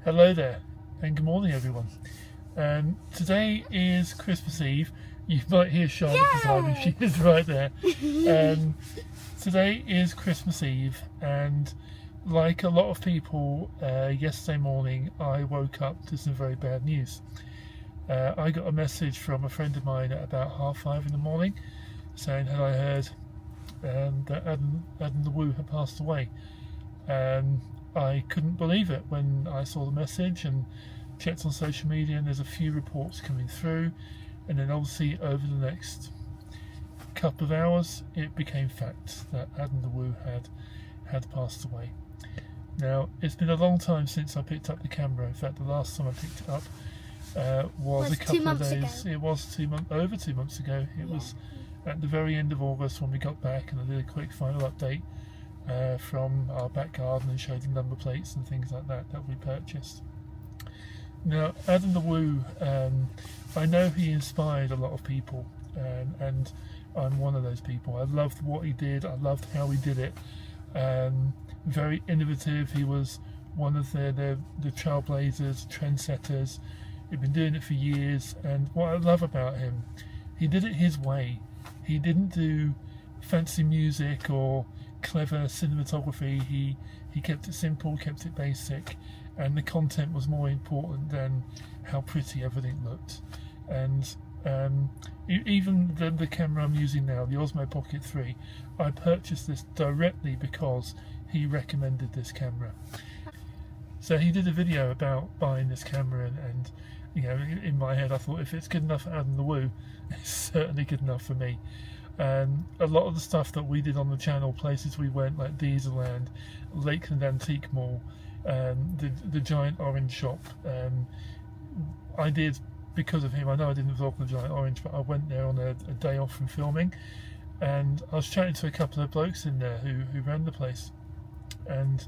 Hello there, and good morning, everyone. Today is Christmas Eve. You might hear Charlotte beside me; she is right there. Today is Christmas Eve, and like a lot of people, yesterday morning I woke up to some very bad news. I got a message from a friend of mine at about 5:30 in the morning, saying had I heard that Adam the Woo had passed away. I couldn't believe it when I saw the message and checked on social media, and there's a few reports coming through, and then obviously over the next couple of hours it became fact that Adam the Woo had passed away. Now, it's been a long time since I picked up the camera. In fact, the last time I picked it up was a couple of days ago. It was over 2 months ago. It was at the very end of August when we got back, and I did a quick final update from our back garden and showed the number plates and things like that we purchased. Now, Adam the Woo, I know he inspired a lot of people, and I'm one of those people. I loved what he did. I loved how he did it. Very innovative. He was one of the trailblazers, trendsetters. He'd been doing it for years, and what I love about him, he did it his way. He didn't do fancy music or clever cinematography. He kept it simple, kept it basic, and the content was more important than how pretty everything looked. And even the camera I'm using now, the Osmo Pocket 3, I purchased this directly because he recommended this camera. So he did a video about buying this camera, and you know, in my head I thought, if it's good enough for Adam the Woo, it's certainly good enough for me. A lot of the stuff that we did on the channel, places we went like Dieselland, Lakeland Antique Mall, the Giant Orange shop, I did because of him. I know I didn't vlog the Giant Orange, but I went there on a day off from filming, and I was chatting to a couple of blokes in there who ran the place, and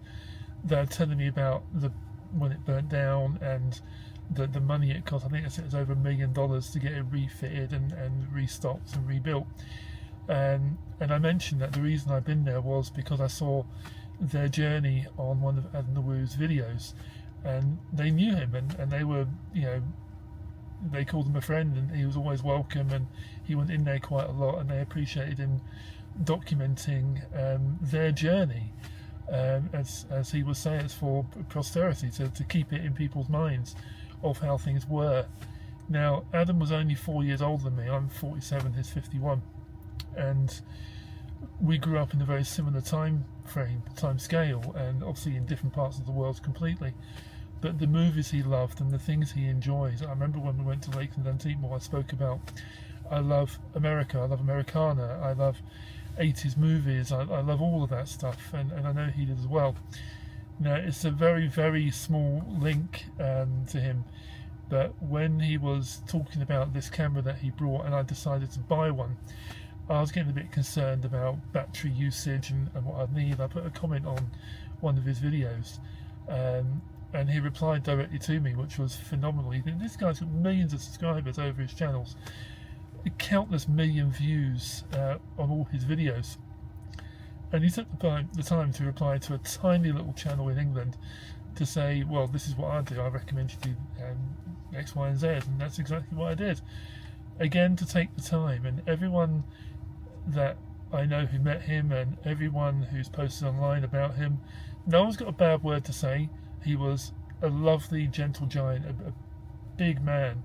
they're telling me about when it burnt down and the money it cost. I think it was over $1 million to get it refitted and restocked and rebuilt. And I mentioned that the reason I've been there was because I saw their journey on one of Adam the Woo's videos, and they knew him, and they were, you know, they called him a friend, and he was always welcome, and he went in there quite a lot, and they appreciated him documenting their journey, as he was saying, it's for posterity, to keep it in people's minds of how things were. Now, Adam was only 4 years older than me. I'm 47, he's 51, and we grew up in a very similar time scale, and obviously in different parts of the world completely. But the movies he loved and the things he enjoys, I remember when we went to Lakeland Antique Mall, I spoke about, I love America, I love Americana, I love 80s movies, I love all of that stuff, and I know he did as well. Now, it's a very, very small link to him, but when he was talking about this camera that he brought and I decided to buy one, I was getting a bit concerned about battery usage and what I'd need. I put a comment on one of his videos, and he replied directly to me, which was phenomenal. This guy's got millions of subscribers over his channels, countless million views on all his videos, and he took the time to reply to a tiny little channel in England to say, well, this is what I do, I recommend you do X, Y and Z, and that's exactly what I did. Again, to take the time, and everyone that I know who met him and everyone who's posted online about him, no one's got a bad word to say. He was a lovely, gentle giant, a big man,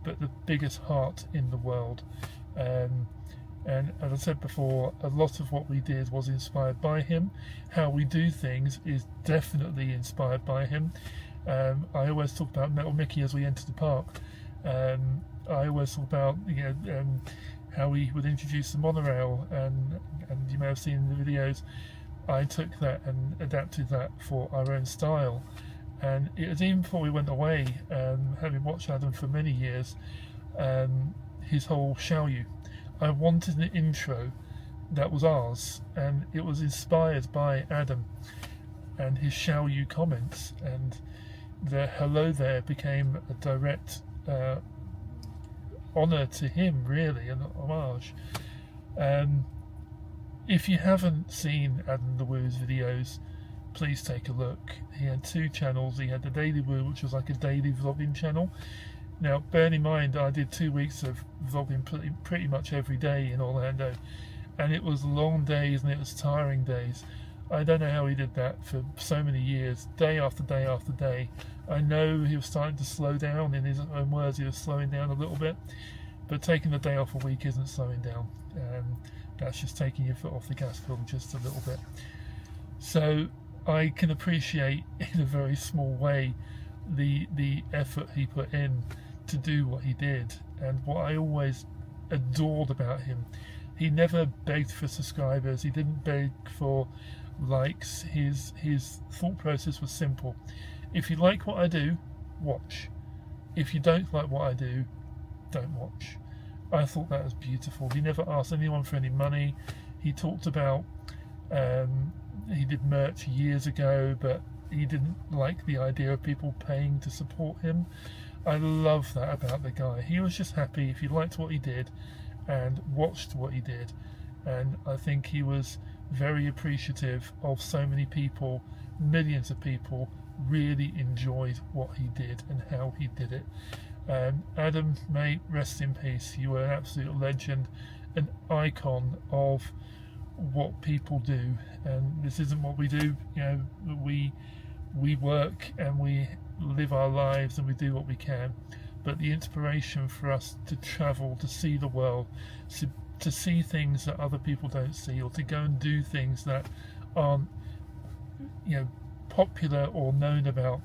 but the biggest heart in the world. And as I said before, a lot of what we did was inspired by him. How we do things is definitely inspired by him. I always talk about Metal Mickey as we enter the park. I always talk about, you know, how we would introduce the monorail, and you may have seen in the videos, I took that and adapted that for our own style. And it was even before we went away, having watched Adam for many years, his whole Shall You, I wanted an intro that was ours, and it was inspired by Adam and his Shall You comments, and the hello there became a direct honour to him, really, an homage. If you haven't seen Adam the Woo's videos, please take a look. He had 2 channels. He had the Daily Woo, which was like a daily vlogging channel. Now, bearing in mind, I did 2 weeks of vlogging pretty much every day in Orlando, and it was long days and it was tiring days. I don't know how he did that for so many years, day after day after day. I know he was starting to slow down. In his own words, he was slowing down a little bit, but taking the day off a week isn't slowing down. That's just taking your foot off the gas pedal just a little bit. So I can appreciate in a very small way the effort he put in to do what he did. And what I always adored about him, he never begged for subscribers, he didn't beg for likes. His thought process was simple. If you like what I do, watch. If you don't like what I do, don't watch. I thought that was beautiful. He never asked anyone for any money. He talked about he did merch years ago, but he didn't like the idea of people paying to support him. I love that about the guy. He was just happy if you liked what he did and watched what he did. And I think he was very appreciative of so many people, millions of people really enjoyed what he did and how he did it. Adam, may rest in peace. You were an absolute legend, an icon of what people do. And this isn't what we do, you know, we work and we live our lives and we do what we can, but the inspiration for us to travel, to see the world, to see things that other people don't see, or to go and do things that aren't, you know, popular or known about.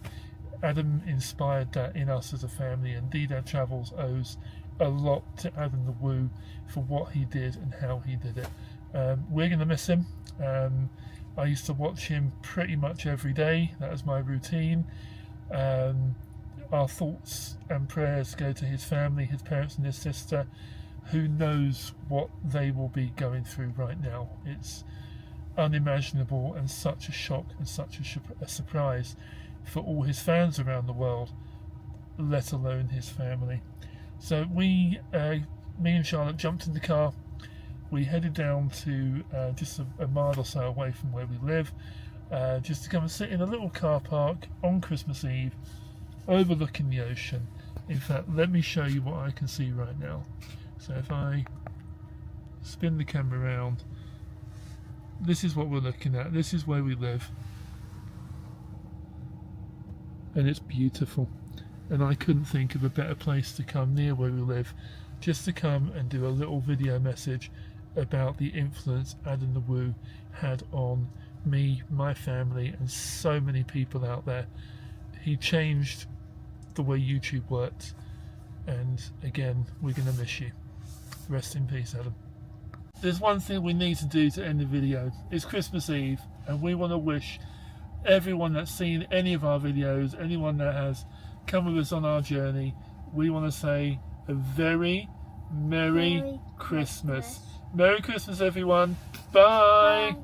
Adam inspired that in us as a family, and D-Dad Travels owes a lot to Adam the Woo for what he did and how he did it. We're going to miss him. I used to watch him pretty much every day. That was my routine. Our thoughts and prayers go to his family, his parents and his sister. Who knows what they will be going through right now. It's unimaginable and such a shock and such a surprise for all his fans around the world, let alone his family. So me and Charlotte jumped in the car. We headed down to just a mile or so away from where we live, just to come and sit in a little car park on Christmas Eve, overlooking the ocean. In fact, let me show you what I can see right now. So if I spin the camera around, this is what we're looking at. This is where we live. And it's beautiful. And I couldn't think of a better place to come near where we live, just to come and do a little video message about the influence Adam the Woo had on me, my family, and so many people out there. He changed the way YouTube worked. And again, we're going to miss you. Rest in peace, Adam. There's one thing we need to do to end the video. It's Christmas Eve, and we want to wish everyone that's seen any of our videos, anyone that has come with us on our journey, we want to say a very Merry Christmas. Merry Christmas, everyone. Bye.